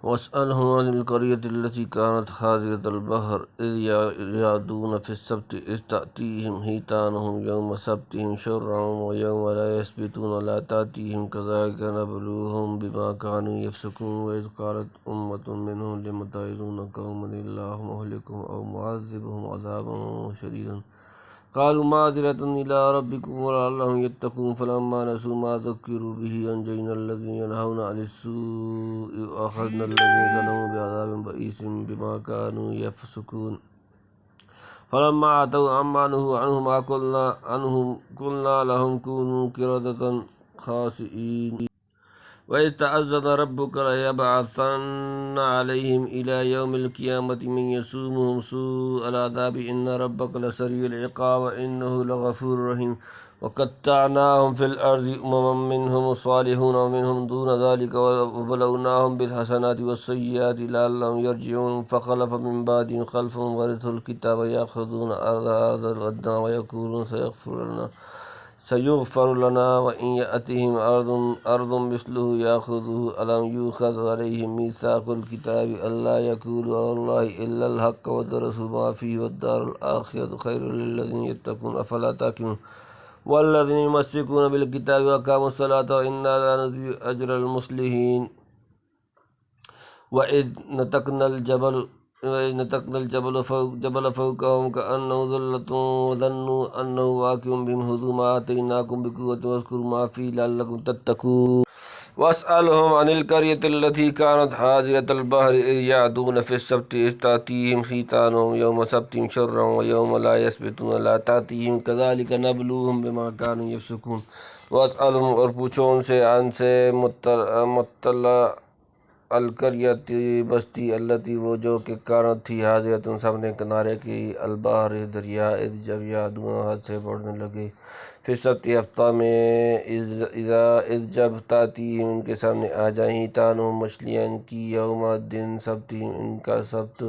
واسألهم عن القرية التي كانت حاضرة البحر إذ يعدون في السبت إذ تأتيهم حيتانهم يوم سبتهم شرعا ويوم لا يسبتون لا تأتيهم كذلك نبلوهم بما كانوا يفسقون وإذ قالت أمة منهم لم تعظون قوما الله مهلكهم أو معذبهم عذابا شديدا قالوا معذرة إلى ربكم ولعلهم يتقون فلما نسوا ما ذكروا به أنجينا الذين ينهون عن السوء وأخذنا الذين ظلموا بعذاب بئيس بما كانوا يفسقون فلما عتوا عما نهوا عنه ما قلنا لهم كونوا قردة خاسئين وإذ تأذن ربك ليبعثن عليهم إلى يوم القيامة من يسومهم سوء العذاب إن ربك لسريع العقاب وإنه لغفور رحيم وقطعناهم في الأرض أمما منهم الصالحون ومنهم دون ذلك وبلوناهم بالحسنات والسيئات لعلهم يرجعون فخلف من بعدهم خلف ورثوا الكتاب يأخذون أرض الأدنى ويقولون سيغفر لنا وإن يأتهم أرض مثله يأخذه ألم يؤخذ عليهم ميثاق الكتاب ألا يقولوا على الله إلا الحق ودرسوا ما فيه والدار الآخرة خير للذين يتقون أفلا تعقلون والذين يمسكون بالكتاب وأقاموا الصلاة وإنا لا نضيع أجر المصلحين وإذ نتقنا الجبل فوقهم كأنه ظلة وظنوا أنه واقع بهم خذوا ما آتيناكم بقوة واذكروا ما فيه لعلكم تتقون واسألهم عن القرية التي كانت حاضرة البحر إذ يعدون في السبت إذ تأتيهم حيتانهم يوم سبتهم شرعا ويوم لا يسبتون لا تأتيهم كذلك نبلوهم بما كانوا يفسقون واسألهم اور پوچھو ان سے عن سے مطلع القریت بستی التی وہ جو کہ کانت تھی حاضرۃ سامنے کنارے کی البحر دریا اذ جب یعدون حد سے بڑھنے لگے پھر سبت ہفتہ میں اذ جب تاتی ان کے سامنے آ جائیں تانوں مچھلیاں ان کی یوم دن سبت ان کا سبت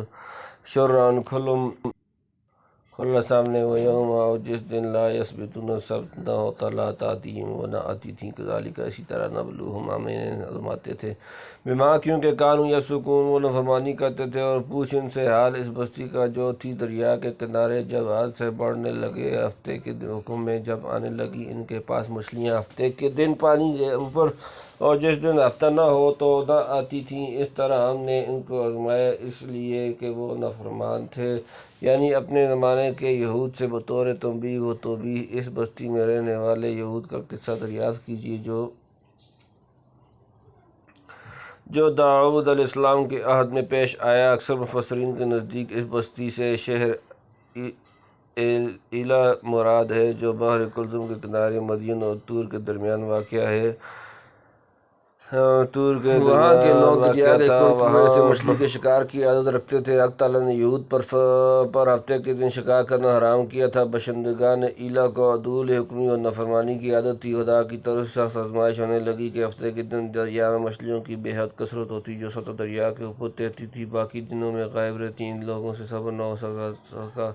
شرعن کھلا سامنے وہ یوم اور جس دن لا یثبتون سبت نہ ہوتا لا تاتیہم وہ نہ آتی تھیں کذالک اسی طرح نبلوہم ہم انہیں آزماتے تھے بما کیونکہ کانوا یفسقون وہ نافرمانی کرتے تھے اور پوچھ ان سے حال اس بستی کا جو تھی دریا کے کنارے جب حد سے بڑھنے لگے ہفتے کے حکم میں جب آنے لگی ان کے پاس مچھلیاں ہفتے کے دن پانی کے اوپر اور جس دن ہفتہ نہ ہو تو نہ آتی تھیں اس طرح ہم نے ان کو آزمایا اس لیے کہ وہ نافرمان تھے یعنی اپنے زمانے کے یہود سے بطور تنبیہ و توبیخ اس بستی میں رہنے والے یہود کا قصہ دریافت کیجیے جو داؤد علیہ السلام کے عہد میں پیش آیا اکثر مفسرین کے نزدیک اس بستی سے شہر ایلا مراد ہے جو بحر کلثم کے کنارے مدین اور طور کے درمیان واقع ہے طور کے وہاں کے لوگ دریا کے کنویں سے مچھلی کے شکار کی عادت رکھتے تھے اللہ تعالیٰ نے یہود پر ہفتے کے دن شکار کرنا حرام کیا تھا باشندگان ایلا کو عدول حکمی اور نافرمانی کی عادت تھی خدا کی طرف سے آزمائش ہونے لگی کہ ہفتے کے دن دریا میں مچھلیوں کی بے حد کثرت ہوتی جو سطح دریا کے اوپر تیرتی تھی باقی دنوں میں غائب رہتی ان لوگوں سے صبر نہ ہو سکا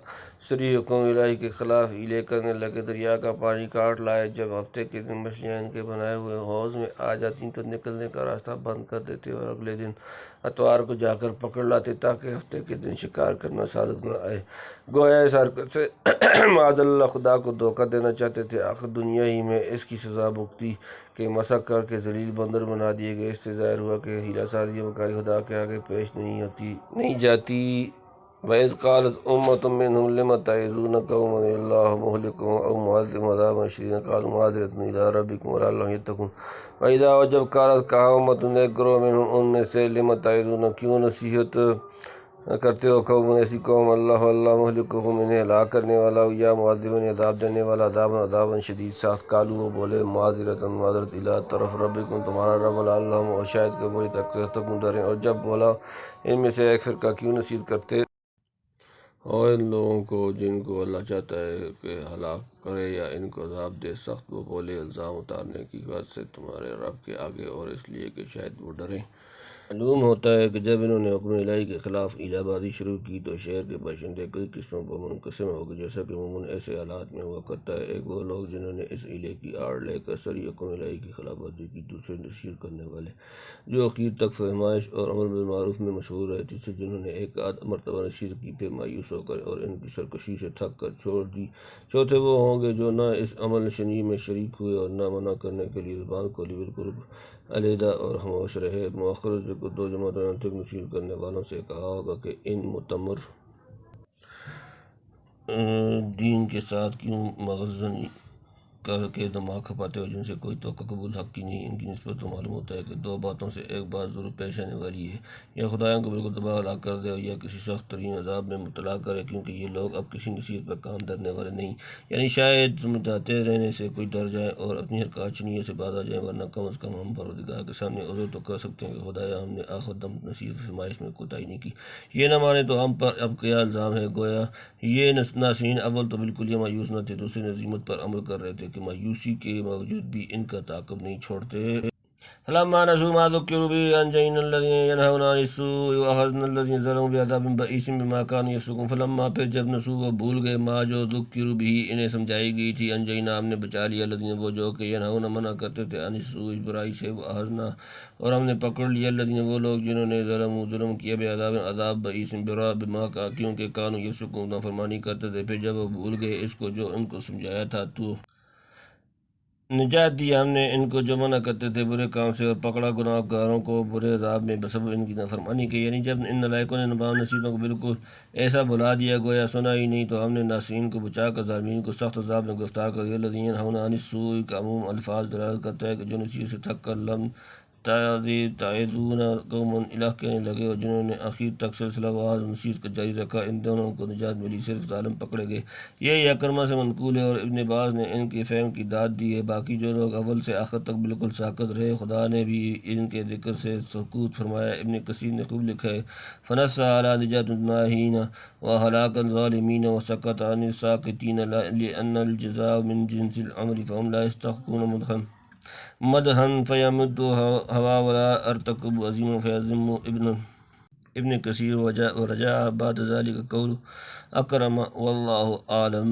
صریح حکم الہی کے خلاف ایلے کرنے لگے دریا کا پانی کاٹ لائے جب ہفتے کے دن مچھلیاں ان کے بنائے ہوئے حوض میں آ جاتی تو نکلنے کا راستہ بند کر دیتے اور اگلے دن اتوار کو جا کر پکڑ لاتے تاکہ ہفتے کے دن شکار کرنا صادق نہ آئے گویا اس حرکت سے معاذ اللہ خدا کو دھوکہ دینا چاہتے تھے آخر دنیا ہی میں اس کی سزا بھگتی کہ مسخ کر کے ذلیل بندر بنا دیے گئے اس سے ظاہر ہوا کہ حیلہ سازی مکاری خدا کے آگے پیش نہیں جاتی وَإِذْ قَالَتْ أُمَّةٌ مِّنْهُمْ لِمَ تَعِظُونَ قَوْمًا اللَّهُ مُهْلِكُهُمْ أَوْ مُعَذِّبُهُمْ عَذَابًا شَدِيدًا قَالُوا مَعْذِرَةً إِلَىٰ رَبِّكُمْ وَلَعَلَّهُمْ يَتَّقُونَ وَإِذَا اور جب کہا امتٌ ایک گروہ منہم ان میں سے لِمَ تَعِظُونَ کیوں نصیحت کرتے ہو قوم ایسی قوم اللہ مہلکہم انہیں ہلاک کرنے والا یا معذبن عذاب دینے والا عذابًا شدید سخت قالوا وہ بولے معذرت الی طرف ربکم تمہارا رب ولعلہم اور شاید کہ وہی تتقون ڈریں اور جب بولا ان میں سے ایک فرقہ کیوں نصیحت کرتے اور ان لوگوں کو جن کو اللہ چاہتا ہے کہ ہلاک کرے یا ان کو عذاب دے سخت وہ بولے الزام اتارنے کی غرض سے تمہارے رب کے آگے اور اس لیے کہ شاید وہ ڈریں معلوم ہوتا ہے کہ جب انہوں نے حکم الہی کے خلاف الہ بازی شروع کی تو شہر کے باشندے کئی قسموں پر منقسم ہو گئے، جیسا کہ عموماً ایسے حالات میں ہوا کرتا ہے۔ ایک وہ لوگ جنہوں نے اس الہ کی آڑ لے کر سری حکم الہی کی خلاف ورزی کی، دوسرے نصیر کرنے والے جو اخیر تک فرمائش اور امر بالمعروف میں مشہور رہے، تیسرے جنہوں نے ایک آدھ مرتبہ نصیر کی پھر مایوس ہو کر اور ان کی سرکشی سے تھک کر چھوڑ دی، چوتھے وہ ہوں گے جو نہ اس عمل شنیع میں شریک ہوئے اور نہ منع کرنے کے لیے زبان کھولی، بالکل علیحدہ اور خاموش رہے۔ مؤخر ذکر دو جماعتوں نے تک نصیر کرنے والوں سے کہا ہوگا کہ ان متمر دین کے ساتھ کیوں مغزن کر کے دماغ کھپاتے ہو، جن سے کوئی توقع قبول حق کی نہیں۔ ان کی نسبت تو معلوم ہوتا ہے کہ دو باتوں سے ایک بات ضرور پیش آنے والی ہے، یا خدایان کو بالکل تباہ ہلاک کر دے اور یا کسی سخت ترین عذاب میں مبتلا کرے، کیونکہ یہ لوگ اب کسی نصیر پر کام دھرنے والے نہیں، یعنی شاید سمجھاتے رہنے سے کوئی ڈر جائیں اور اپنی حرکات چنیے سے باز آ جائیں، ورنہ کم از کم ہم پروردگار کے سامنے عذر تو کر سکتے ہیں کہ خدایا ہم نے آخر دم نصیر فرمائش میں کوتاہی نہیں کی، یہ نہ مانے تو ہم پر اب کیا الزام ہے۔ گویا یہ ناصحین اول تو بالکل یہ مایوس نہ تھے، دوسرے نظیمت پر عمل کر رہے تھے کہ مایوسی کے باوجود بھی ان کا تعاقب نہیں چھوڑتے۔ فلما نسوا ما ذكروا به أنجينا الذين ينهون عن السوء وأخذنا الذين ظلموا بعذاب بئیس بما كانوا يفسقون۔ فلما پھر جب نسوا وہ بھول گئے ما جو ذکروا به انہیں سمجھائی گئی تھی، انجینا ہم نے بچا لیا الذین وہ جو کہ ینہون منع کرتے تھے عن السوء برائی سے، وأخذنا اور ہم نے پکڑ لیا الذین وہ لوگ جنہوں نے ظلم کیا بعذاب عذاب بئیس برا بما کیونکہ کانوا یفسقون نافرمانی کرتے تھے۔ پھر جب وہ بھول گئے اس کو جو ان کو سمجھایا تھا تو نجات دی ہم نے ان کو جو منع کرتے تھے برے کام سے، اور پکڑا گناہ گاروں کو برے عذاب میں بسبب ان کی نافرمانی کے، یعنی جب ان نالائقوں نے نبام نصیحتوں کو بالکل ایسا بھلا دیا گویا سنا ہی نہیں، تو ہم نے ناصحین کو بچا کر ظالمین کو سخت عذاب میں گرفتار کر دیا۔ الذین ینہون عن السوء کا عموم الفاظ دلالت کرتا ہے کہ جو نصیحت سے تھک کر لم تعظون قوم الہ کہنے لگے اور جنہوں نے آخر تک سلسلہ واز نصیحت کا جاری رکھا، ان دونوں کو نجات ملی، صرف ظالم پکڑے گئے۔ یہ اکرمہ سے منقول ہے اور ابن باز نے ان کے فہم کی داد دی ہے، باقی جو لوگ اول سے آخر تک بالکل ساکت رہے خدا نے بھی ان کے ذکر سے سکوت فرمایا۔ ابن کثیر نے خوب لکھا ہے فنص علی نجات الناہین وہلاک الظالمین وسکت عن الساکتین لأن الجزاء من جنس العمل فهم لا يستحقون مدحن فیمد ہوا ولا ارتکب عظیم فیعظم ابن کثیر ورجع بعد ذلك قول اکرم واللہ عالم۔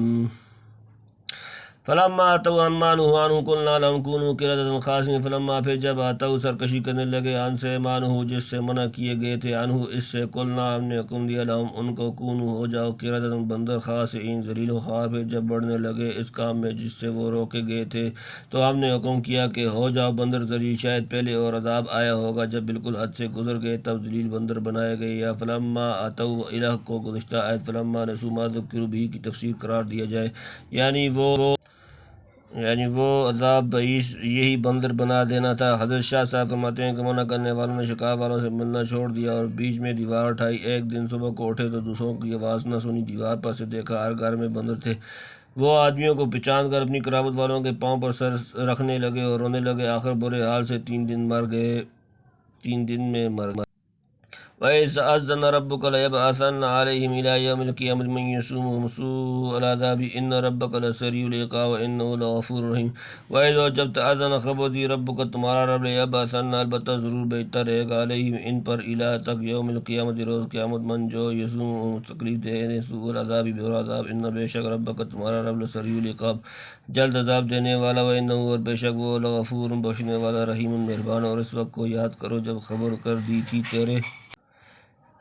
فلما اتوا عن ما نهوا عنه قلنا لهم كونوا قردة خاسئین۔ فلما پھر جب آتوا سرکشی کرنے لگے عن سے ما نهوا جس سے منع کیے گئے تھے عنہ اس سے، قلنا ہم نے حکم دیا لهم ان کو کونوا ہو جاؤ قردة بندر خاسئین ذلیل و خوار۔ پھر جب بڑھنے لگے اس کام میں جس سے وہ روکے گئے تھے تو ہم نے حکم کیا کہ ہو جاؤ بندر ذلیل، شاید پہلے اور عذاب آیا ہوگا جب بالکل حد سے گزر گئے تب ذلیل بندر بنائے گئے، یا فلما اتوا الہ کو گزشتہ آیت فلما نسوا ما ذکروا به کی تفسیر قرار دیا جائے، یعنی وہ عذاب بئیس یہی بندر بنا دینا تھا۔ حضرت شاہ صاحب فرماتے ہیں کہ منع کرنے والوں نے شکار والوں سے ملنا چھوڑ دیا اور بیچ میں دیوار اٹھائی۔ ایک دن صبح کو اٹھے تو دوسروں کی آواز نہ سنی، دیوار پر سے دیکھا ہر گھر میں بندر تھے، وہ آدمیوں کو پہچان کر اپنی قرابت والوں کے پاؤں پر سر رکھنے لگے اور رونے لگے، آخر برے حال سے 3 دن میں مر گئے۔ وَإِذْ أَذَّنَ رَبُّكَ لَيَبْعَثَنَّ عَلَيْهِمْ إِلَىٰ يَوْمِ الْقِيَامَةِ مَن يَسُومُهُمْ سُوءَ الْعَذَابِ إِنَّ رَبَّكَ لَسَرِيعُ الْعِقَابِ وَإِنَّهُ لَغَفُورٌ رَحِيمٌ۔ وَإِذْ اور جب تأذن خبر دی ربک تمہارا رب لَيَبْعَثَنَّ البتہ ضرور بھیجتا رہے گا علیہم ان پر إِلَىٰ تک یوم القیامت روز قیامت من جو یسومہم تکلیف دے سوء العذاب برا عذاب، ان بے شک ربک تمہارا رب لسریع العقاب جلد عذاب دینے والا، وَإِنَّهُ اور بے شک وہ لغفور بخشنے والا رحیم مہربان۔ اور اس وقت کو یاد کرو جب خبر کر دی تھی تیرے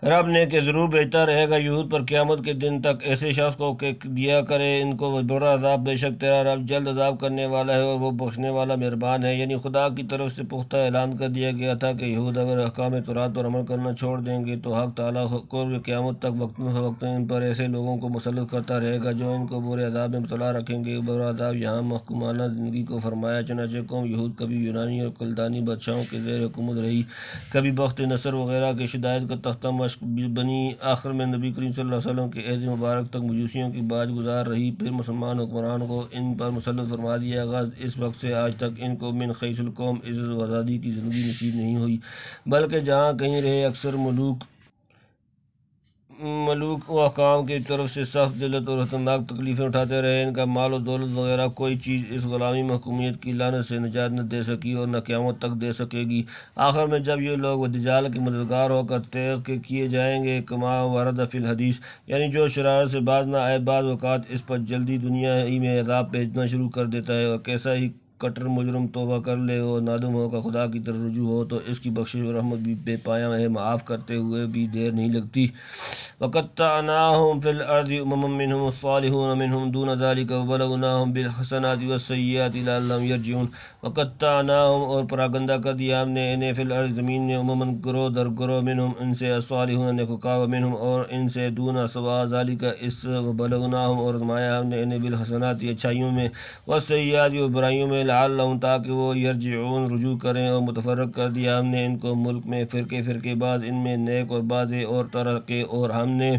رب نے کہ ضرور بھیجتا رہے گا یہود پر قیامت کے دن تک ایسے شخص کو کہ دیا کرے ان کو برا عذاب، بے شک تیرا رب جلد عذاب کرنے والا ہے اور وہ بخشنے والا مہربان ہے۔ یعنی خدا کی طرف سے پختہ اعلان کر دیا گیا تھا کہ یہود اگر احکام تورات پر عمل کرنا چھوڑ دیں گے تو حق تعالیٰ قرب قیامت تک وقتاً فوقتاً ان پر ایسے لوگوں کو مسلط کرتا رہے گا جو ان کو برے عذاب میں مبتلا رکھیں گے۔ برا عذاب یہاں محکومانہ زندگی کو فرمایا، چنانچہ قوم یہود کبھی یونانی اور کلدانی بادشاہوں کے زیر حکومت رہی، کبھی بخت نصر وغیرہ کے شدائد کا تختہ مشق بنی، آخر میں نبی کریم صلی اللہ علیہ وسلم کے عہد مبارک تک مجوسیوں کی باج گزار رہی، پھر مسلمان حکمران کو ان پر مسلط فرما دیا گیا۔ اس وقت سے آج تک ان کو من خیس القوم عزت و آزادی کی زندگی نصیب نہیں ہوئی، بلکہ جہاں کہیں رہے اکثر ملوک ملوک و حکام کی طرف سے سخت ذلت اور خطرناک تکلیفیں اٹھاتے رہے۔ ان کا مال و دولت وغیرہ کوئی چیز اس غلامی محکومیت کی لعنت سے نجات نہ دے سکی اور نہ قیامت تک دے سکے گی۔ آخر میں جب یہ لوگ دجال کے مددگار ہو کر تیغ کے کیے جائیں گے، کما ورد فی الحدیث، یعنی جو شرارت سے باز نہ آئے، بعض اوقات اس پر جلدی دنیا ہی میں عذاب بھیجنا شروع کر دیتا ہے، اور کیسا ہی کٹر مجرم توبہ کر لے اور نادم ہو کر خدا کی طرف رجوع ہو تو اس کی بخشش و رحمت بھی بے پایاں ہے، معاف کرتے ہوئے بھی دیر نہیں لگتی۔ وَقَطَّعْنَاهُمْ فِي الْأَرْضِ أُمَمًا مِّنْهُمُ الصَّالِحُونَ وَمِنْهُمْ دُونَ ذَلِكَ وَبَلَوْنَاهُمْ بِالْحَسَنَاتِ وَالسَّيِّئَاتِ لَعَلَّهُمْ يَرْجِعُونَ۔ وَقَطَّعْنَاهُمْ، اور پراگندہ کر دیا ہم نے انہیں، فی الارض زمین میں، عموماً گروہ در گروہ، منہم ان سے، الصالحون نیکوکار، ومنہم اور ان سے، دون سوا ذالک اس، وبلوناہم اور آزمایا ہم نے انہیں، بالحسنات اچھائیوں میں، والسیئات اور برائیوں میں، لعلہم تاکہ وہ، یرجعون رجوع کریں، اور متفرق کر دیا ہم نے ان کو ملک میں فرقے فرقے، بعض ان میں نیک اور بعض اور طرح کے، اور ہم نے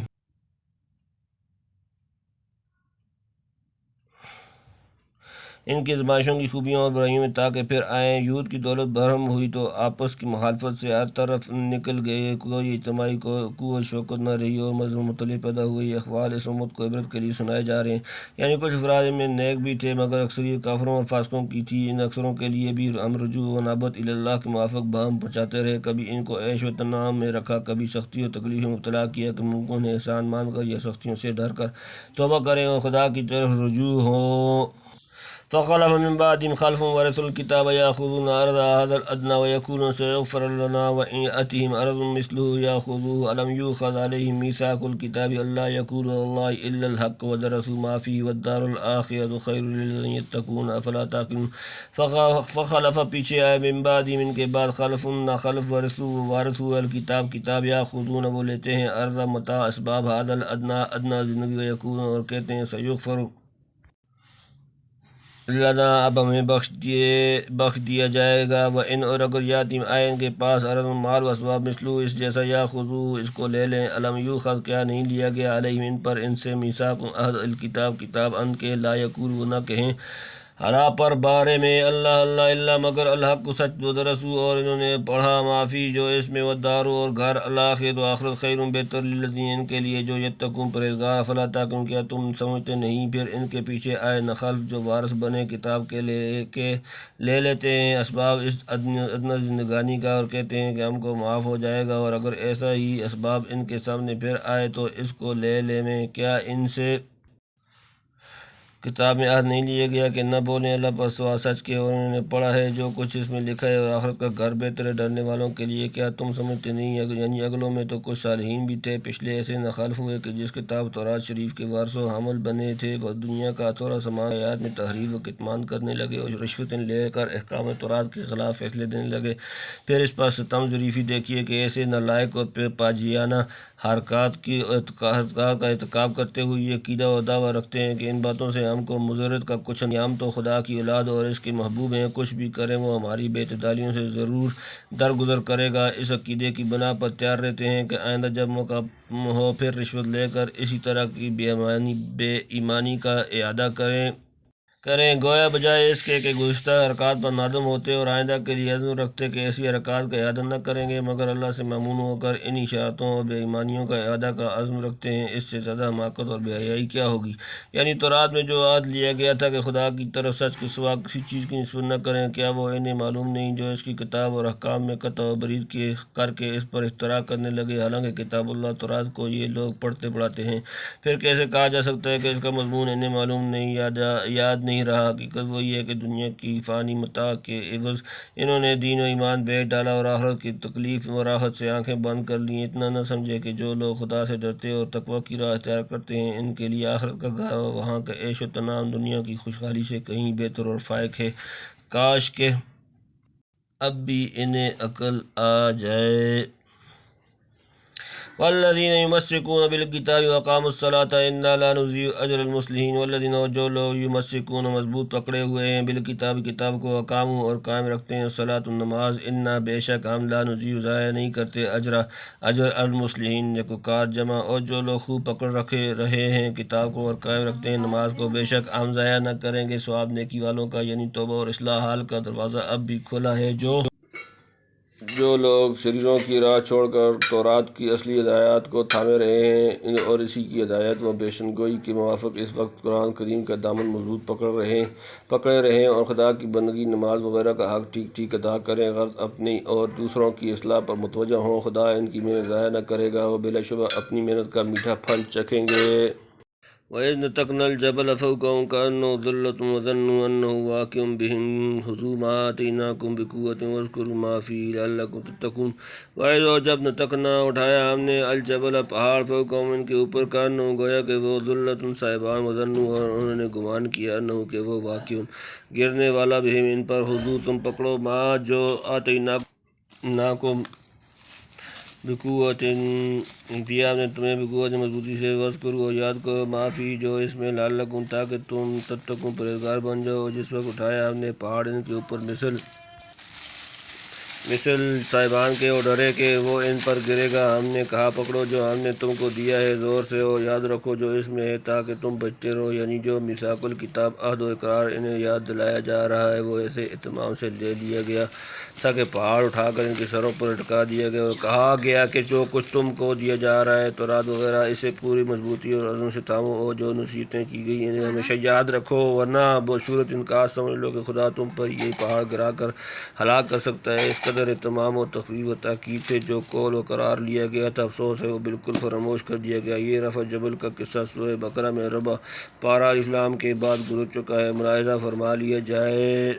ان کی آزمائشوں کی خوبیوں اور برائیوں میں تاکہ پھر آئیں۔ یہود کی دولت برہم ہوئی تو آپس کی مخالفت سے ہر طرف نکل گئے، کوئی اجتماعی قوت شوکت نہ رہی، اور مذہب مختلف پیدا ہوئی۔ اقوال اس امت کو عبرت کے لیے سنائے جا رہے ہیں، یعنی کچھ افراد ان میں نیک بھی تھے، مگر اکثریت کافروں اور فاسقوں کی تھی۔ ان اکثروں کے لیے بھی ہم رجوع و انابت اللہ کے موافق بہم پہنچاتے رہے، کبھی ان کو عیش و تنعم میں رکھا، کبھی سختی اور تکلیف میں مبتلا کیا، کہ ممکن ہے احسان مان کر یا سختیوں سے ڈر کر توبہ کریں اور خدا کی طرف رجوع ہوں۔ فخلف من بعدهم خلف ورثوا الكتاب يأخذون عرض هذا الأدنى ويقولون سيغفر لنا وإن يأتهم عرض مثله يأخذوه ألم يؤخذ عليهم ميثاق الكتاب ألا يقولوا على الله إلا الحق ودرسوا ما فيه والدار الآخرة خير للذين يتقون أفلا تعقلون۔ فخلف پیچھے آئے، من بعدهم ان کے بعد، خلف خلف ورثوا الکتاب کتاب، یاخذون وہ لیتے ہیں، عرض متاع اسباب، هذا الأدنى ادنی زندگی، ويقولون اور کہتے ہیں، سيغفر لنا اب ہمیں بخش دیا جائے گا، وَإِنْ اور اگر یاتیم آئے ان کے پاس، عرض مال و اسباب، مثلو اس جیسا، یاخذو اس کو لے لیں، الم یؤخذ کیا نہیں لیا گیا، علیہم ان پر، ان سے، میثاق عہد، الکتاب کتاب، ان کے، لا یقول وہ نہ کہیں، ہرا پر بارے میں، اللہ اللہ الا مگر، الحق سچ، ودرسوا اور انہوں نے پڑھا، معافی جو اس میں، والدار اور گھر، الآخرۃ آخرت، خیر بہتر، للذین ان کے لیے جو، یتقون پرہیزگار، افلا تعقلون کیا تم سمجھتے نہیں۔ پھر ان کے پیچھے آئے نہ خلف جو وارث بنے کتاب کے لے لیتے ہیں اسباب اس ادنی زندگانی کا، اور کہتے ہیں کہ ہم کو معاف ہو جائے گا، اور اگر ایسا ہی اسباب ان کے سامنے پھر آئے تو اس کو لے لیں میں، کیا ان سے کتاب میں عہد نہیں لیا گیا کہ نہ بولیں اللہ پر سوا سچ کے، اور انہوں نے پڑھا ہے جو کچھ اس میں لکھا ہے، اور آخرت کا گھر بہتر ہے ڈرنے والوں کے لیے، کیا تم سمجھتے نہیں۔ یعنی اگلوں میں تو کچھ صالحین بھی تھے، پچھلے ایسے نہ خلف ہوئے کہ جس کتاب تورات شریف کے وارث و حامل بنے تھے، وہ دنیا کا تھوڑا سامان آیات میں تحریف و کتمان کرنے لگے، اور رشوتیں لے کر احکام تورات کے خلاف فیصلے دینے لگے۔ پھر اس پر ستم ظریفی دیکھیے کہ ایسے نالائق اور پاجیانہ حرکات کا ارتکاب کرتے ہوئے یہ عقیدہ و دعویٰ رکھتے ہیں کہ ان باتوں سے ہم کو مضرت کا کچھ نہیں، ہم تو خدا کی اولاد اور اس کے محبوب ہیں، کچھ بھی کریں وہ ہماری بے اعتدالیوں سے ضرور درگزر کرے گا۔ اس عقیدے کی بنا پر تیار رہتے ہیں کہ آئندہ جب موقع ہو پھر رشوت لے کر اسی طرح کی بے ایمانی کا اعادہ کریں، گویا بجائے اس کے کہ گزشتہ حرکات پر نادم ہوتے اور آئندہ کے لیے عزم رکھتے کہ ایسی حرکات کا اعادہ نہ کریں گے، مگر اللہ سے ممنون ہو کر انہی شرارتوں اور بے ایمانیوں کا اعادہ کا عزم رکھتے ہیں۔ اس سے زیادہ حماقت اور بے حیائی کیا ہوگی۔ یعنی تورات میں جو عہد لیا گیا تھا کہ خدا کی طرف سچ کے سوا کسی چیز کی نسبت نہ کریں، کیا وہ انہیں معلوم نہیں جو اس کی کتاب اور احکام میں قطع و برید کر کے اس پر اختراع کرنے لگے، حالانکہ کتاب اللہ تورات کو یہ لوگ پڑھتے پڑھاتے ہیں۔ پھر کیسے کہا جا سکتا ہے کہ اس کا مضمون انہیں معلوم نہیں، یاد نہیں رہا۔ حقیقت وہی ہے کہ دنیا کی فانی متاع کے عوض انہوں نے دین و ایمان بیچ ڈالا، اور آخرت کی تکلیف و راحت سے آنکھیں بند کر لیں۔ اتنا نہ سمجھے کہ جو لوگ خدا سے ڈرتے اور تقویٰ کی راہ اختیار کرتے ہیں، ان کے لیے آخرت کا گھر اور وہاں کا عیش و تنعم دنیا کی خوشحالی سے کہیں بہتر اور فائق ہے۔ کاش کہ اب بھی انہیں عقل آ جائے۔ والذین یمسکون بالکتاب واقاموا الصلاۃ انا لا نضیع اجر المصلحین۔ والذین اور جو لوگ، یمسکون مضبوط پکڑے ہوئے ہیں، بالکتاب کتاب کو، اقاموا اور قائم رکھتے ہیں، الصلاۃ نماز، انا بے شک ہم، لا نضیع ضائع نہیں کرتے، اجر المصلحین نیکوکار جمع، اور جو لوگ خوب پکڑ رہے ہیں کتاب کو اور قائم رکھتے ہیں نماز کو، بے شک ہم ضائع نہ کریں گے ثواب نیکی والوں کا۔ یعنی توبہ اور اصلاح حال کا دروازہ اب بھی کھلا ہے، جو جو لوگ شریروں کی راہ چھوڑ کر تورات کی اصلی ہدایات کو تھامے رہے ہیں اور اسی کی ہدایت و پیشن گوئی کے موافق اس وقت قرآن کریم کا دامن مضبوط پکڑے رہیں اور خدا کی بندگی، نماز وغیرہ کا حق ٹھیک ٹھیک ادا کریں، غرض اپنی اور دوسروں کی اصلاح پر متوجہ ہوں، خدا ان کی محنت ضائع نہ کرے گا، وہ بلا شبہ اپنی محنت کا میٹھا پھل چکھیں گے۔ وَإِذْ نَتَقْنَا الْجَبَلَ فَوْقَهُمْ كَأَنَّهُ ظُلَّةٌ وَظَنُّوا أَنَّهُ واقع بِهِمْ خُذُوا مَا آتَيْنَاكُمْ بِقُوَّةٍ وَاذْكُرُوا مَا فِيهِ لَعَلَّكُمْ تَتَّقُونَ۔ وَإِذْ اور جب نَتَقْنَا اٹھایا ہم نے الجبل پہاڑ فوقہم ان کے اوپر، كأنه گویا کہ وہ ظلۃ صاحبان، وظنوا اور انہوں نے گمان کیا، انه کہ وہ واقع گرنے والا، بہم ان پر، خذوا تم پکڑو، ما جو آتیناکم بقوت دیا ہم نے تمہیں، بقوت مضبوطی سے، وذکروا اور یاد کرو، ما فی جو اس میں، لعلکم تاکہ تم تتقون پرہیزگار بن جاؤ۔ جس وقت اٹھایا ہم نے پہاڑ ان کے اوپر مثل صاحبان کے، اور ڈرے کہ وہ ان پر گرے گا، ہم نے کہا پکڑو جو ہم نے تم کو دیا ہے زور سے، اور یاد رکھو جو اس میں ہے تاکہ تم بچتے رہو، یعنی جو میثاق الکتاب، عہد و اقرار انہیں یاد دلایا جا رہا ہے، وہ ایسے اہتمام سے لے لیا گیا تھا کہ پہاڑ اٹھا کر ان کے سروں پر لٹکا دیا گیا، اور کہا گیا کہ جو کچھ تم کو دیا جا رہا ہے تورات وغیرہ، اسے پوری مضبوطی اور عزم سے تھامو، اور جو نصیحتیں کی گئی انہیں ہمیشہ یاد رکھو، ورنہ بصورت انکار سمجھ لو کہ خدا تم پر یہی پہاڑ گرا کر ہلاک کر سکتا ہے۔ اس قدر اہتمام و تخفیف و تاکید سے جو قول و قرار لیا گیا تھا، افسوس ہے وہ بالکل فراموش کر دیا گیا۔ یہ رفع جبل کا قصہ سورہ بقرہ میں ربع پارہ الف لام کے بعد گزر چکا ہے، ملاحظہ فرما لیا جائے۔